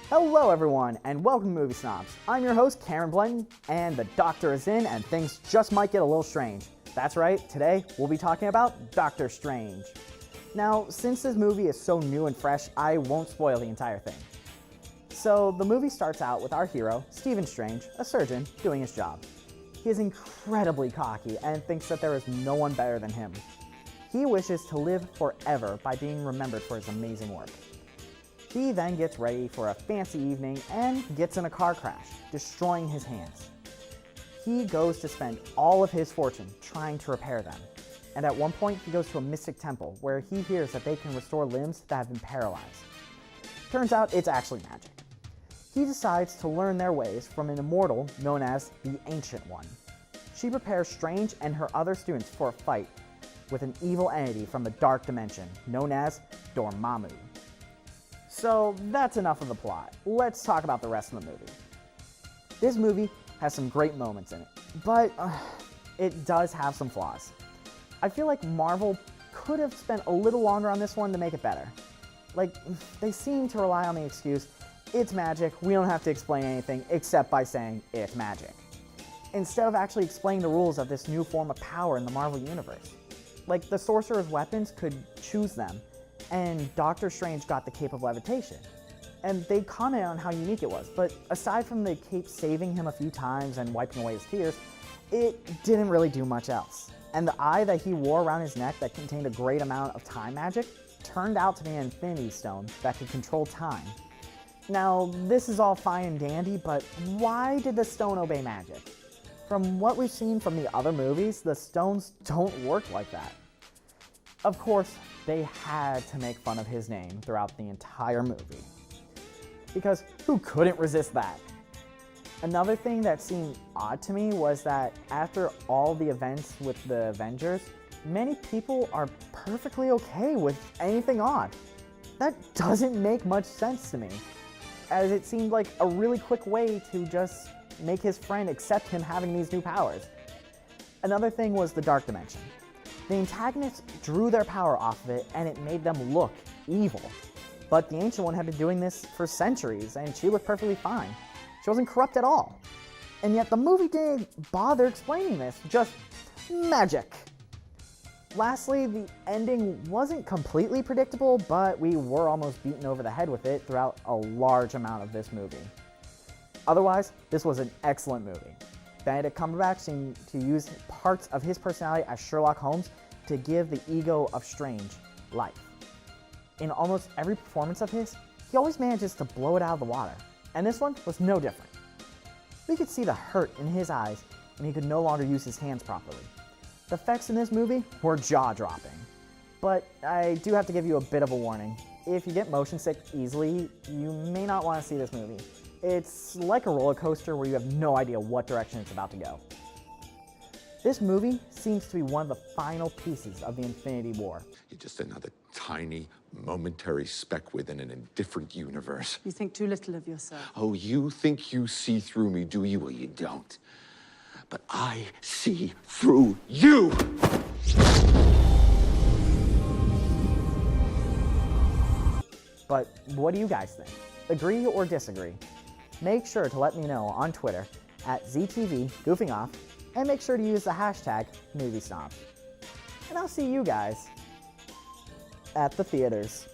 Hello everyone, and welcome to Movie Snobs. I'm your host, Cameron Blanton, and the doctor is in, and things just might get a little strange. That's right, today we'll be talking about Doctor Strange. Now, since this movie is so new and fresh, I won't spoil the entire thing. So, the movie starts out with our hero, Stephen Strange, a surgeon, doing his job. He is incredibly cocky and thinks that there is no one better than him. He wishes to live forever by being remembered for his amazing work. He then gets ready for a fancy evening and gets in a car crash, destroying his hands. He goes to spend all of his fortune trying to repair them. And at one point, he goes to a mystic temple where he hears that they can restore limbs that have been paralyzed. Turns out it's actually magic. He decides to learn their ways from an immortal known as the Ancient One. She prepares Strange and her other students for a fight with an evil entity from the dark dimension known as Dormammu. So that's enough of the plot. Let's talk about the rest of the movie. This movie has some great moments in it, but it does have some flaws. I feel like Marvel could have spent a little longer on this one to make it better. Like, they seem to rely on the excuse, it's magic, we don't have to explain anything except by saying it's magic, instead of actually explaining the rules of this new form of power in the Marvel Universe. Like, the Sorcerer's weapons could choose them, and Doctor Strange got the Cape of Levitation. And they commented on how unique it was, but aside from the cape saving him a few times and wiping away his tears, it didn't really do much else. And the eye that he wore around his neck that contained a great amount of time magic turned out to be an Infinity Stone that could control time. Now, this is all fine and dandy, but why did the stone obey magic? From what we've seen from the other movies, the stones don't work like that. Of course, they had to make fun of his name throughout the entire movie. Because who couldn't resist that? Another thing that seemed odd to me was that after all the events with the Avengers, many people are perfectly okay with anything odd. That doesn't make much sense to me, as it seemed like a really quick way to just make his friend accept him having these new powers. Another thing was the Dark Dimension. The antagonists drew their power off of it, and it made them look evil. But the Ancient One had been doing this for centuries, and she looked perfectly fine. She wasn't corrupt at all. And yet the movie didn't bother explaining this, just magic. Lastly, the ending wasn't completely predictable, but we were almost beaten over the head with it throughout a large amount of this movie. Otherwise, this was an excellent movie. Benedict Cumberbatch seemed to use parts of his personality as Sherlock Holmes to give the ego of Strange life. In almost every performance of his, he always manages to blow it out of the water, and this one was no different. We could see the hurt in his eyes when he could no longer use his hands properly. The effects in this movie were jaw-dropping, but I do have to give you a bit of a warning. If you get motion sick easily, you may not want to see this movie. It's like a roller coaster where you have no idea what direction it's about to go. This movie seems to be one of the final pieces of the Infinity War. You're just another tiny, momentary speck within an indifferent universe. You think too little of yourself. Oh, you think you see through me, do you? Well, you don't. But I see through you! But what do you guys think? Agree or disagree? Make sure to let me know on Twitter at ZTVGoofingOff, and make sure to use the hashtag Movie Snobs. And I'll see you guys at the theaters.